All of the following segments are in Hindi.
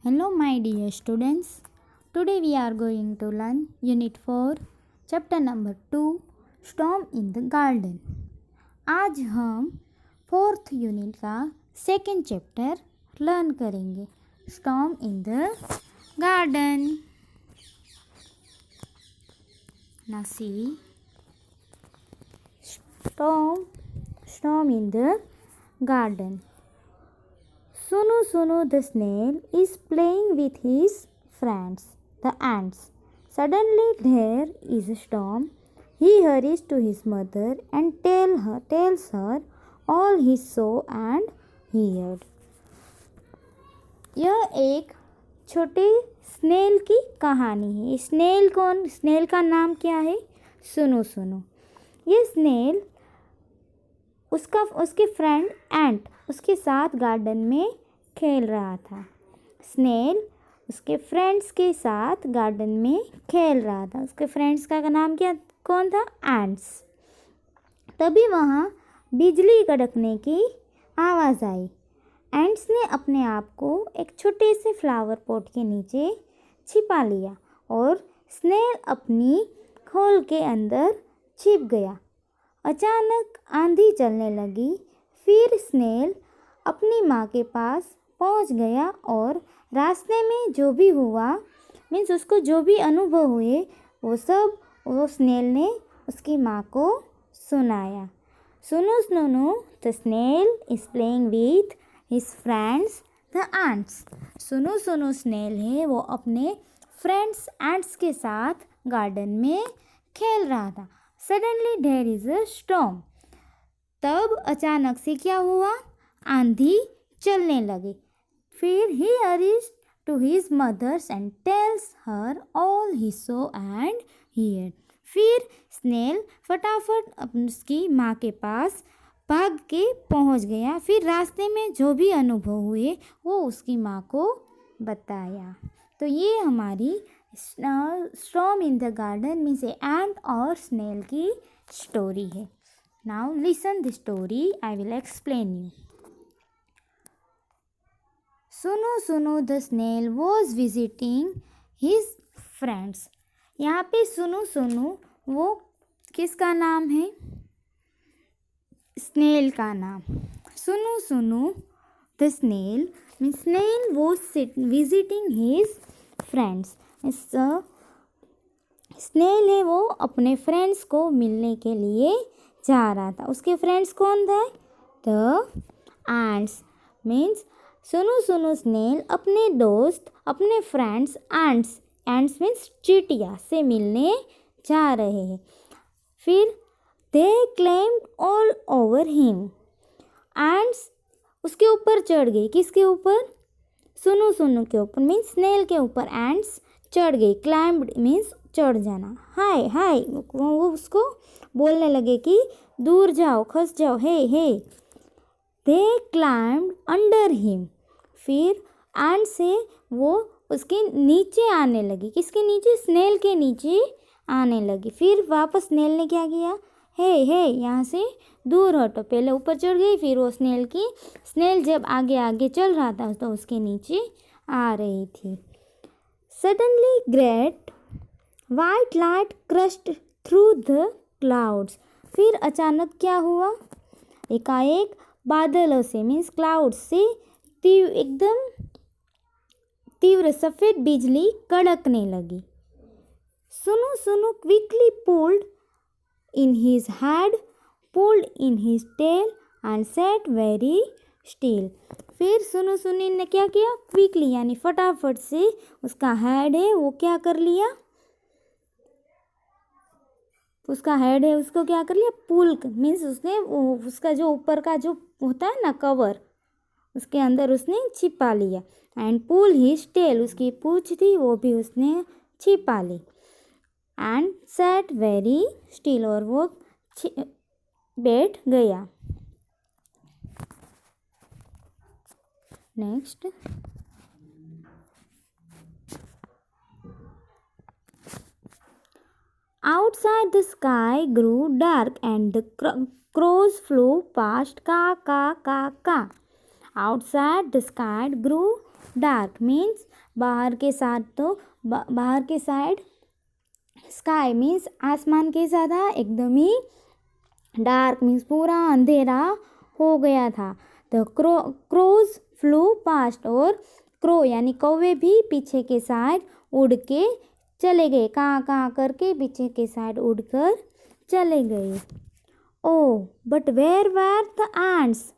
Hello, my dear students. Today we are going to learn Unit 4, Chapter number 2, Storm in the Garden. आज हम 4th यूनिट का सेकेंड चैप्टर लर्न करेंगे, Storm in the Garden. Now see, Storm in the Garden. Sunu the snail is playing with his friends, the ants. Suddenly there is a storm. He hurries to his mother and tells her all he saw and heard. यह एक छोटे स्नेल की कहानी है. स्नेल का नाम क्या है? सुनु. ये स्नेल उसके फ्रेंड एंट उसके साथ गार्डन में खेल रहा था. स्नेल उसके फ्रेंड्स के साथ गार्डन में खेल रहा था. उसके फ्रेंड्स का नाम कौन था? एंट्स. तभी वहाँ बिजली कड़कने की आवाज़ आई. एंट्स ने अपने आप को एक छोटे से फ्लावर पॉट के नीचे छिपा लिया और स्नेल अपनी खोल के अंदर छिप गया. अचानक आंधी चलने लगी. फिर स्नेल अपनी माँ के पास पहुँच गया और रास्ते में जो भी हुआ मीन्स उसको जो भी अनुभव हुए वो स्नेल ने उसकी माँ को सुनाया. Sunu the snail is playing with his friends the ants. Sunu snail है, वो अपने फ्रेंड्स एंट्स के साथ गार्डन में खेल रहा था. Suddenly there is a storm. तब अचानक से क्या हुआ? आंधी चलने लगी. फिर he hurries to his mother's and tells her all he saw and hear. फिर स्नेल फटाफट उसकी माँ के पास भाग के पहुँच गया. फिर रास्ते में जो भी अनुभव हुए वो उसकी माँ को बताया. तो ये हमारी स्टॉर्म इन द गार्डन में से एंट और स्नेल की स्टोरी है. Now listen the story. I will explain you. Sunu the snail was visiting his friends. यहाँ पे सुनु वो किसका नाम है? स्नेल का नाम. Sunu the snail means snail was visiting his friends. Snail है, वो अपने फ्रेंड्स को मिलने के लिए जा रहा था. उसके फ्रेंड्स कौन थे? The ants. मीन्स सुनु स्नेल अपने दोस्त अपने फ्रेंड्स एंट्स मीन्स चींटियाँ से मिलने जा रहे हैं. फिर दे claimed all over him. Ants उसके ऊपर चढ़ गई. किसके ऊपर? सुनु के ऊपर मीन्स स्नेल के ऊपर एंट्स चढ़ गई. क्लाइम्ड मीन्स चढ़ जाना. हाय वो उसको बोलने लगे कि दूर जाओ, खस जाओ, हे. दे क्लाइम्ड अंडर हिम. फिर एंड से वो उसके नीचे आने लगी. किसके नीचे? स्नेल के नीचे आने लगी. फिर वापस स्नेल ने क्या किया? हे यहाँ से दूर हटो. पहले ऊपर चढ़ गई, फिर वो स्नेल जब आगे चल रहा था तो उसके नीचे आ रही थी. Suddenly great white light crushed through the clouds. फिर अचानक क्या हुआ? एकाएक बादलों से मीन्स क्लाउड से एकदम तीव्र सफ़ेद बिजली कड़कने लगी. Sunu quickly pulled in his head, pulled in his tail and sat very still. फिर सुनु ने क्या किया? क्विकली यानी फटाफट से उसका हेड है वो क्या कर लिया? उसको क्या कर लिया? पुल मीन्स उसका जो ऊपर का जो होता है ना कवर, उसके अंदर उसने छिपा लिया. एंड पुल हिज टेल, उसकी पूंछ थी वो भी उसने छिपा ली. एंड सैट वेरी स्टिल, और वो बैठ गया. Next. Outside the sky grew dark and the crows flew past. Ka. Outside the sky grew dark means बाहर के साथ तो बाहर के साइड स्काई मीन्स आसमान कैसा था, एकदम ही डार्क मीन्स पूरा अंधेरा हो गया था। द क्रोज फ्लू पास्ट और क्रो यानी कौवे भी पीछे के साइड उड़ के चले गए, कहाँ कहाँ करके पीछे के साइड उड़कर चले गए। Oh but where were the ants,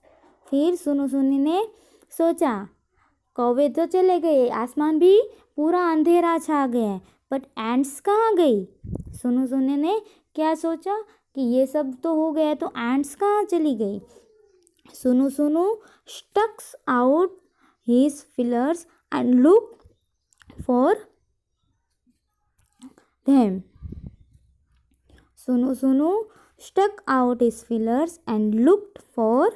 फिर सुनु सुनी ने सोचा कौवे तो चले गए, आसमान भी पूरा अंधेरा छा गया है, बट एंट्स कहाँ गई। सुनु सुनी ने क्या सोचा कि ये सब तो हो गया, तो एंट्स कहाँ चली गई। Sunu Sunu sticks out his feelers and look for them. Sunu सुनु stuck out his feelers and looked for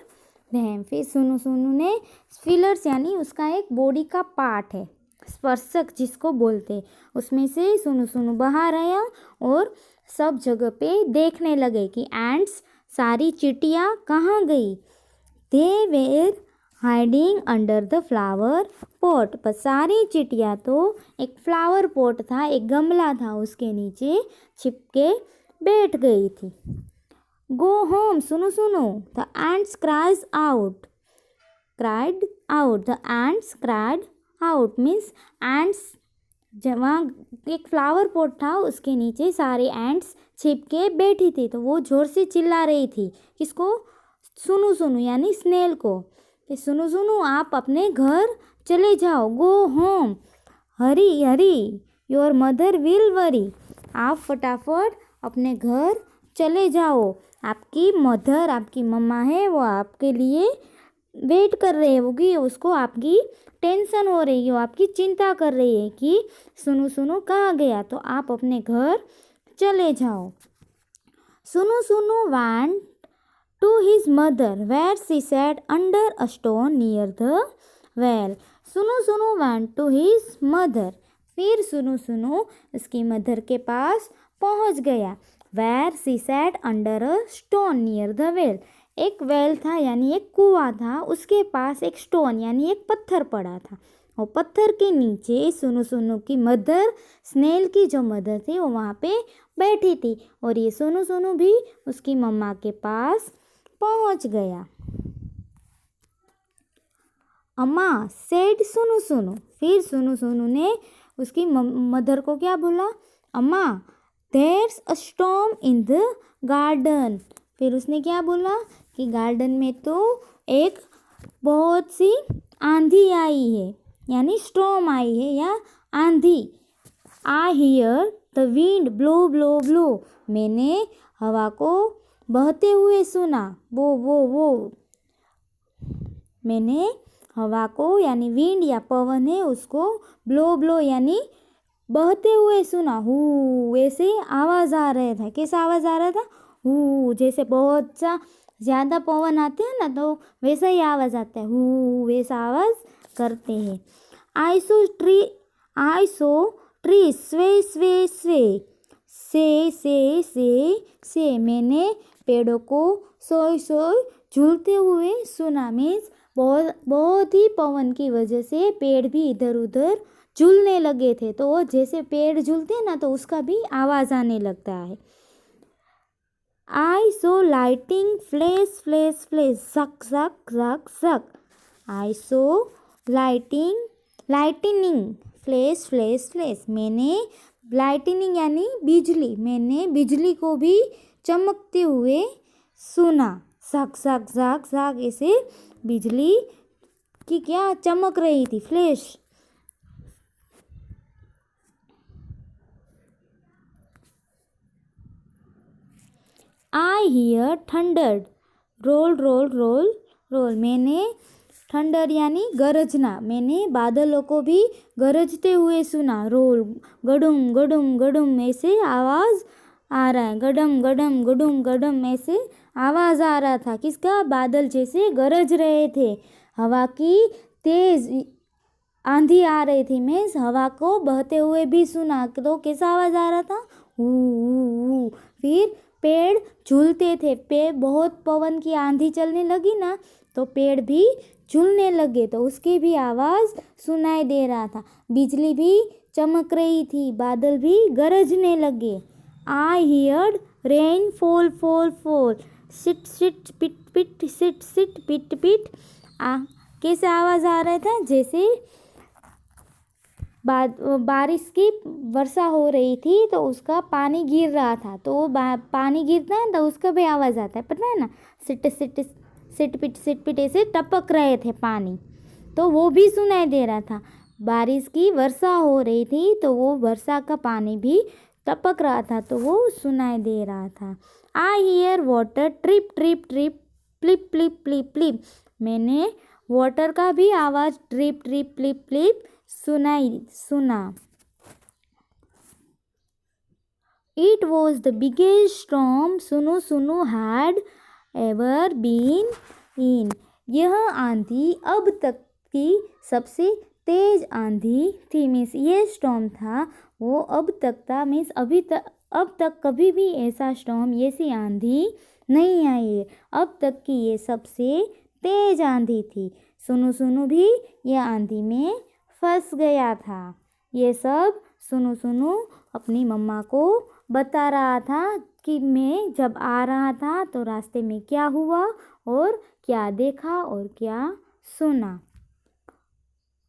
them. फिर सुनु सुनु ने feelers यानी उसका एक बॉडी का पार्ट है, स्पर्शक जिसको बोलते, उसमें से सुनु सुनु बाहर आया और सब जगह पे देखने लगे कि एंट्स सारी चिटियाँ कहाँ गई। They were hiding under the flower pot, पर सारी चिटिया तो एक फ्लावर पॉट था, एक गमला था, उसके नीचे छिपके बैठ गई थी। गो होम सुनो सुनो, the ants cried out, the ants cried out means ants, वहाँ एक फ्लावर पॉट था, उसके नीचे सारे एंट्स छिपके बैठी थी, तो वो जोर से चिल्ला रही थी, किसको, सुनु सुनु यानी स्नेल को, कि सुनु सुनु आप अपने घर चले जाओ, go home, Hari Hari, your mother will worry, आप फटाफट अपने घर चले जाओ, आपकी मदर, आपकी मम्मा है, वो आपके लिए वेट कर रहे होगी, उसको आपकी टेंशन हो रही है, वो आपकी चिंता कर रही है कि सुनु सुनु कहाँ गया, तो आप अपने घर चले जाओ। सुनु सुनु went to his mother where she sat under a stone near the well. सुनु सुनु went to his mother, फिर सुनु सुनु उसकी मदर के पास पहुंच गया। where she sat under a stone near the well, एक वेल था यानी एक कुआं था, उसके पास एक स्टोन यानी एक पत्थर पड़ा था, और पत्थर के नीचे सुनु सुनु की मदर, स्नेल की जो मदर थी, वो वहाँ पे बैठी थी, और ये सुनु सुनु भी उसकी मम्मा के पास पहुंच गया। अम्मा सेड सुनु सुनु, फिर सुनु सुनु ने उसकी मदर को क्या बोला, अम्मा there's a storm in the garden, फिर उसने क्या बोला कि गार्डन में तो एक बहुत सी आंधी आई है, यानी स्टॉर्म आई है या आंधी। I hear the wind blow blow blow, मैंने हवा को बहते हुए सुना, वो मैंने हवा को यानी विंड या पवन है उसको ब्लो ब्लो यानी बहते हुए सुना, हू वैसे आवाज़ आ रहा था, कैसा आवाज़ आ रहा था, हू, जैसे बहुत सा ज़्यादा पवन आते हैं ना, तो वैसा ही आवाज़ आता है, हू वैसा आवाज़ करते हैं। आई सो ट्री स्वे स्वे स्वे से, मैंने पेड़ों को सोई सोई झूलते हुए सुना, मीन्स बहुत ही पवन की वजह से पेड़ भी इधर उधर झूलने लगे थे, तो वो जैसे पेड़ झूलते हैं ना, तो उसका भी आवाज़ आने लगता है। I saw lighting flash flash flash, zak zak zak zak, I saw lightning flash flash flash, मैंने लाइटनिंग यानी बिजली, मैंने बिजली को भी चमकते हुए सुना, zak zak zak zak, ऐसे बिजली की क्या चमक रही थी, flash. I hear thunder roll roll roll roll, मैंने थंडर यानी गरजना, मैंने बादलों को भी गरजते हुए सुना, रोल गडुम गडुम गडुम ऐसे आवाज़ आ रहा है, गडम गडम गडुम गडम ऐसे आवाज़ आ रहा था, किसका, बादल जैसे गरज रहे थे, हवा की तेज़ आंधी आ रही थी, मीन्स हवा को बहते हुए भी सुना, तो कैसा आवाज़ आ रहा था, हू। फिर पेड़ झूलते थे, पेड़ बहुत पवन की आंधी चलने लगी ना, तो पेड़ भी झूलने लगे, तो उसकी भी आवाज़ सुनाई दे रहा था। बिजली भी चमक रही थी, बादल भी गरजने लगे। I heard rain fall fall fall, sit sit pit pit, sit sit pit pit. कैसे आवाज़ आ रहा था? जैसे बारिश की वर्षा हो रही थी तो उसका पानी गिर रहा था, तो वो पानी गिरता है तो उसका भी आवाज़ आता है, पता है ना? सिट सिट सिट पिट ऐसे टपक रहे थे पानी, तो वो भी सुनाई दे रहा था। बारिश की वर्षा हो रही थी तो वो वर्षा का पानी भी टपक रहा था, तो वो सुनाई दे रहा था। I hear water drip drip drip, plip plip plip plip. मैंने वाटर का भी आवाज़ ट्रिप ट्रिप प्लिप प्लिप सुना। It was the biggest storm सुनु सुनु had ever been in। यह आंधी अब तक की सबसे तेज आंधी थी। मीन्स ये स्टॉर्म था वो अब तक था, मीन्स अब तक कभी भी ऐसा स्टॉर्म, ऐसी आंधी नहीं आई है। अब तक की ये सबसे तेज आंधी थी। सुनु सुनु भी ये आंधी में फंस गया था। ये सब सुनु सुनु अपनी मम्मा को बता रहा था कि मैं जब आ रहा था तो रास्ते में क्या हुआ और क्या देखा और क्या सुना।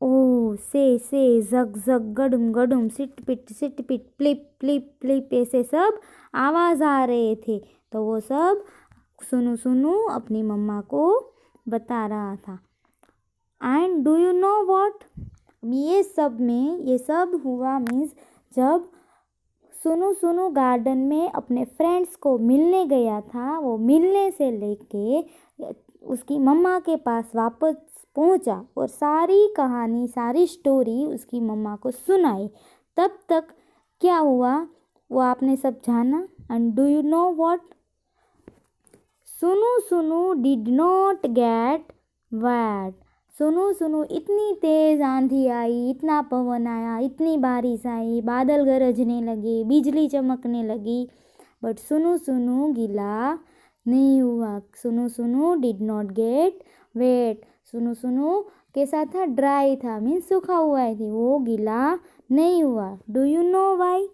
ओ से जग जग गडुम गडुम, सिट पिट प्लिप प्लिप प्लिप, ऐसे सब आवाज़ आ रहे थे। तो वो सब सुनु सुनु अपनी मम्मा को बता रहा था। And do you know what? ये सब हुआ मीन्स जब सुनु सुनु गार्डन में अपने फ्रेंड्स को मिलने गया था। वो मिलने से लेके उसकी मम्मा के पास वापस पहुंचा और सारी कहानी, सारी स्टोरी उसकी मम्मा को सुनाई। तब तक क्या हुआ वो आपने सब जाना। And do you know what? सुनु सुनु डिड नॉट गेट वेट। सुनु सुनु इतनी तेज आंधी आई, इतना पवन आया, इतनी बारिश आई, बादल गरजने लगे, बिजली चमकने लगी, बट सुनु सुनु गीला नहीं हुआ। सुनु सुनु डिड नॉट गेट वेट। सुनु सुनु कैसा था? ड्राई था, मीन्स सूखा हुआ थी, वो गीला नहीं हुआ। Do you know why?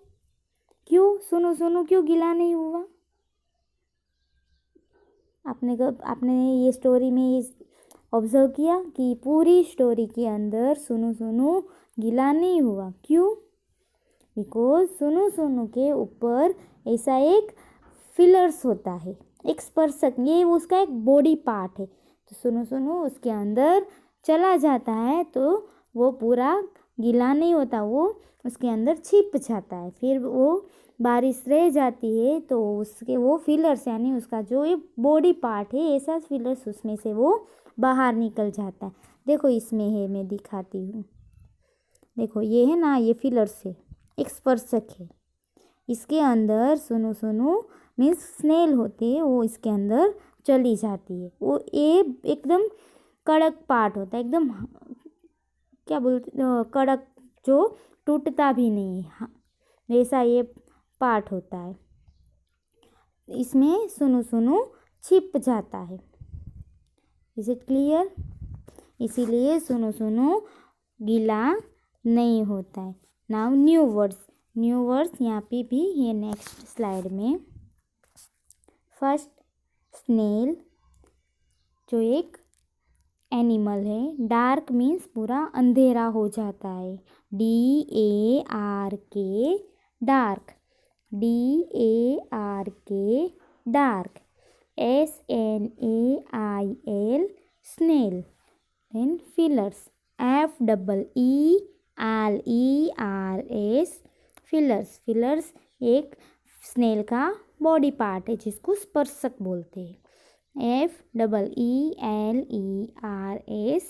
क्यों सुनु सुनु क्यों गीला नहीं हुआ? आपने ये स्टोरी में ये ऑब्जर्व किया कि पूरी स्टोरी के अंदर सुनु सुनु गीला नहीं हुआ। क्यों? बिकॉज सुनु सुनु के ऊपर ऐसा एक फिलर्स होता है, एक स्पर्शक, ये उसका एक बॉडी पार्ट है। तो सुनु सुनु उसके अंदर चला जाता है तो वो पूरा गीला नहीं होता, वो उसके अंदर छिप जाता है। फिर वो बारिश रह जाती है तो उसके वो फिलर्स यानी उसका जो ये बॉडी पार्ट है, ऐसा फिलर्स उसमें से वो बाहर निकल जाता है। देखो इसमें है, मैं दिखाती हूँ। देखो ये है ना, ये फिलर्स है, एक स्पर्शक है। इसके अंदर सुनु सुनु मीन्स स्नेल होती है, वो इसके अंदर चली जाती है। वो ये एकदम कड़क पार्ट होता है, एकदम क्या बोलते कड़क, जो टूटता भी नहीं है, हाँ, वैसा ये पार्ट होता है। इसमें सुनु सुनु छिप जाता है। Is it clear? इसीलिए सुनु सुनु गीला नहीं होता है। नाउ न्यू वर्ड्स यहाँ पे भी ये नेक्स्ट स्लाइड में। फर्स्ट स्नेल जो एक एनिमल है। डार्क मीन्स पूरा अंधेरा हो जाता है, DARK dark, DARK dark, SNAIL snail. Then feelers, FEELERS feelers एक स्नेल का बॉडी पार्ट है जिसको स्पर्शक बोलते हैं। FEELERS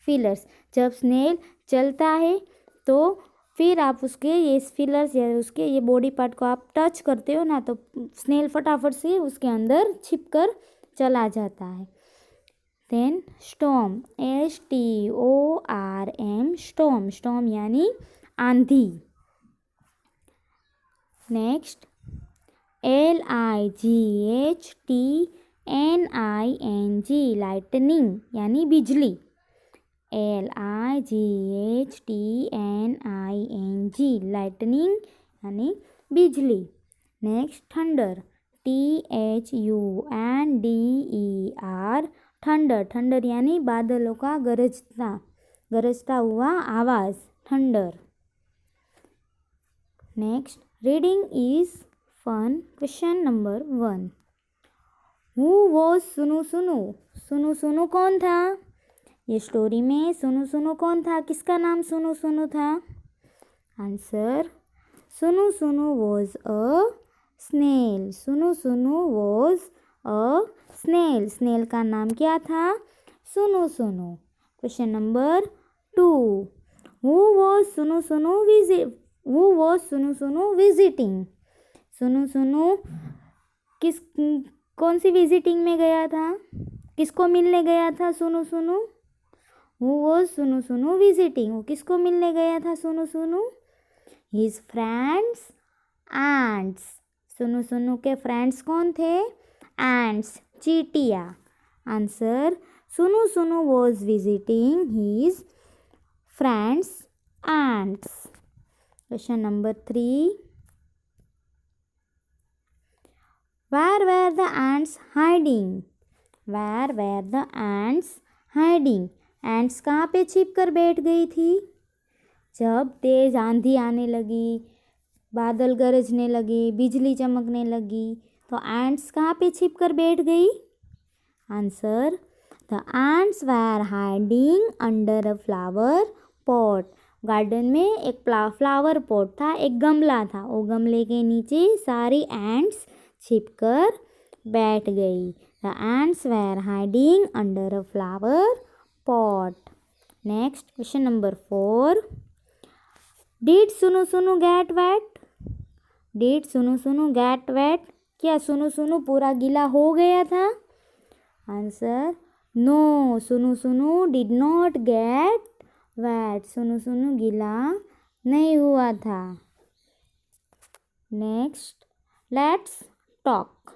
fillers. जब स्नेल चलता है तो फिर आप उसके ये फिलर्स या उसके ये बॉडी पार्ट को आप टच करते हो ना, तो स्नेल फटाफट से उसके अंदर छिपकर चला जाता है। देन स्टॉर्म, STORM स्टॉर्म यानी आंधी। नेक्स्ट LIGHT LING लाइटनिंग यानी बिजली, LIGHTNING लाइटनिंग यानी बिजली। Next thunder, THUNDER thunder, thunder यानी बादलों का गरजता हुआ आवाज़, thunder. Next reading is fun. Question number 1, who was Sunu Sunu? Sunu सुनु कौन था? ये स्टोरी में सुनु सुनु कौन था? किसका नाम सुनु सुनु था? आंसर, सुनु सुनु वॉज अ स्नेल। सुनु सुनु वॉज अ स्नेल। स्नेल का नाम क्या था? सुनु सुनु। Question number 2, who was Sunu सुनु विजिटिंग? सुनु सुनु कौन सी विजिटिंग में गया था? किसको मिलने गया था सुनु सुनु? हु वॉज सुनु सुनु विजिटिंग? वो किसको मिलने गया था सुनु सुनु? His friends ants. सुनु सुनु के फ्रेंड्स कौन थे? एंट्स, चींटियाँ। आंसर, सुनु सुनु was visiting his friends ants. Question number 3, where were the ants hiding? Where were the ants hiding? ants कहाँ पे छिप कर बैठ गई थी? जब तेज आंधी आने लगी, बादल गरजने लगे, बिजली चमकने लगी, तो एंट्स कहाँ पे छिप कर बैठ गई? Answer, the ants were hiding under a flower pot. Garden में एक फ्लावर पॉट था, एक गमला था, वो गमले के नीचे सारी एंट्स छिपकर बैठ गई। The ants were hiding under a flower pot. Next question number 4, did सुनु सुनु गेट वेट? डिड सुनु सुनु गेट वेट? क्या सुनु सुनु पूरा गीला हो गया था? आंसर, नो, सुनु सुनु डिड नॉट गेट वेट। सुनु सुनु गीला नहीं हुआ था। Next, let's talk.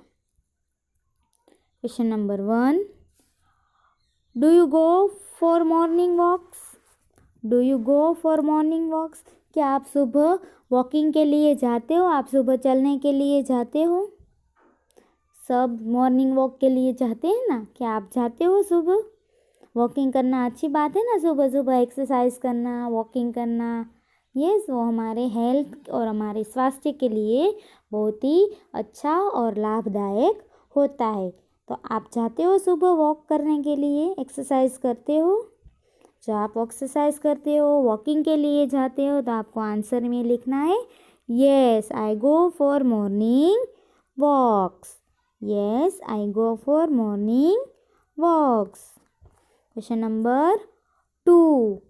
Question number 1, do you go for morning walks? Do you go for morning walks? क्या आप सुबह वॉकिंग के लिए जाते हो? आप सुबह चलने के लिए जाते हो? सब मॉर्निंग वॉक के लिए जाते हैं ना? क्या आप जाते हो सुबह? वॉकिंग करना अच्छी बात है ना, सुबह सुबह एक्सरसाइज करना, वॉकिंग करना। यस, वो हमारे हेल्थ और हमारे स्वास्थ्य के लिए बहुत ही अच्छा और लाभदायक होता है। तो आप जाते हो सुबह वॉक करने के लिए, एक्सरसाइज करते हो? जो आप एक्सरसाइज करते हो, वॉकिंग के लिए जाते हो, तो आपको आंसर में लिखना है, yes I go for morning walks. Yes I go for morning walks. Question number 2,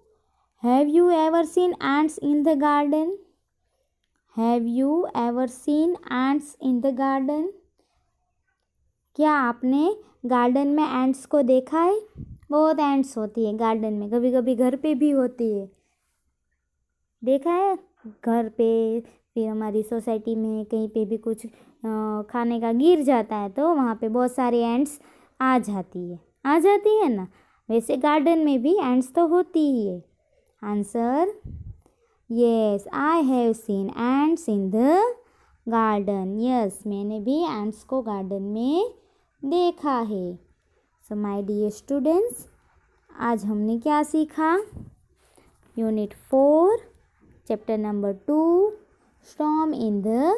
have you ever seen ants in the garden? Have you ever seen ants in the garden? क्या आपने गार्डन में एंट्स को देखा है? बहुत एंट्स होती है गार्डन में, कभी कभी घर पे भी होती है, देखा है? घर पे, फिर हमारी सोसाइटी में कहीं पे भी कुछ खाने का गिर जाता है तो वहाँ पे बहुत सारी एंट्स आ जाती है ना। वैसे गार्डन में भी एंट्स तो होती ही है। Answer, yes I have seen ants in the garden. Yes, मैंने भी एंट्स को गार्डन में देखा है। सो माय डियर स्टूडेंट्स, आज हमने क्या सीखा? Unit 4 chapter number 2, storm in the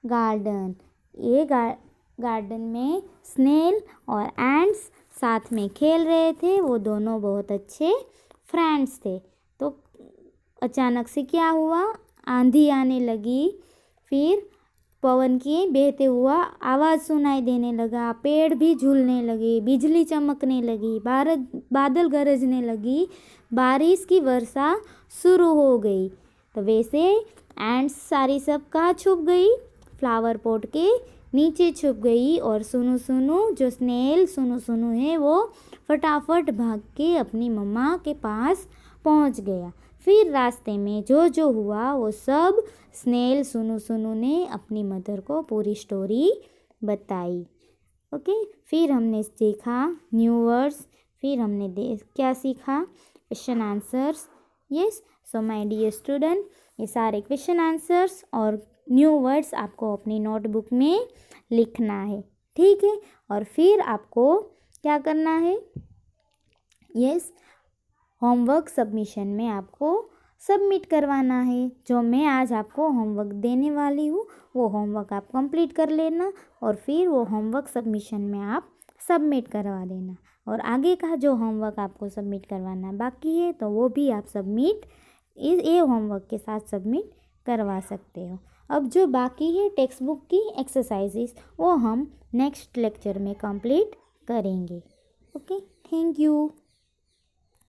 garden. ये गार्डन में स्नेल और एंट्स साथ में खेल रहे थे, वो दोनों बहुत अच्छे फ्रेंड्स थे। तो अचानक से क्या हुआ? आंधी आने लगी, फिर पवन की बहते हुआ आवाज़ सुनाई देने लगा, पेड़ भी झूलने लगे, बिजली चमकने लगी, बादल गरजने लगी, बारिश की वर्षा शुरू हो गई। तो वैसे एंड्स सारी सब कहाँ छुप गई? फ्लावर पॉट के नीचे छुप गई। और सुनु सुनु, जो स्नेल सुनु सुनु है, वो फटाफट भाग के अपनी मम्मा के पास पहुंच गया। फिर रास्ते में जो जो हुआ वो सब स्नेल सुनु सुनु ने अपनी मदर को पूरी स्टोरी बताई। ओके। फिर हमने सीखा न्यू वर्ड्स, फिर हमने क्या सीखा, question answers. Yes, so my dear student, ये सारे क्वेश्चन आंसर्स और न्यू वर्ड्स आपको अपनी नोटबुक में लिखना है, ठीक है। और फिर आपको क्या करना है, यस, होमवर्क सबमिशन में आपको सबमिट करवाना है। जो मैं आज आपको होमवर्क देने वाली हूँ वो होमवर्क आप कंप्लीट कर लेना और फिर वो होमवर्क सबमिशन में आप सबमिट करवा देना। और आगे का जो होमवर्क आपको सबमिट करवाना बाकी है तो वो भी आप सबमिट ये होमवर्क के साथ सबमिट करवा सकते हो। अब जो बाकी है टेक्स्ट बुक की एक्सरसाइजेस वो हम नेक्स्ट लेक्चर में कंप्लीट करेंगे। Okay, thank you.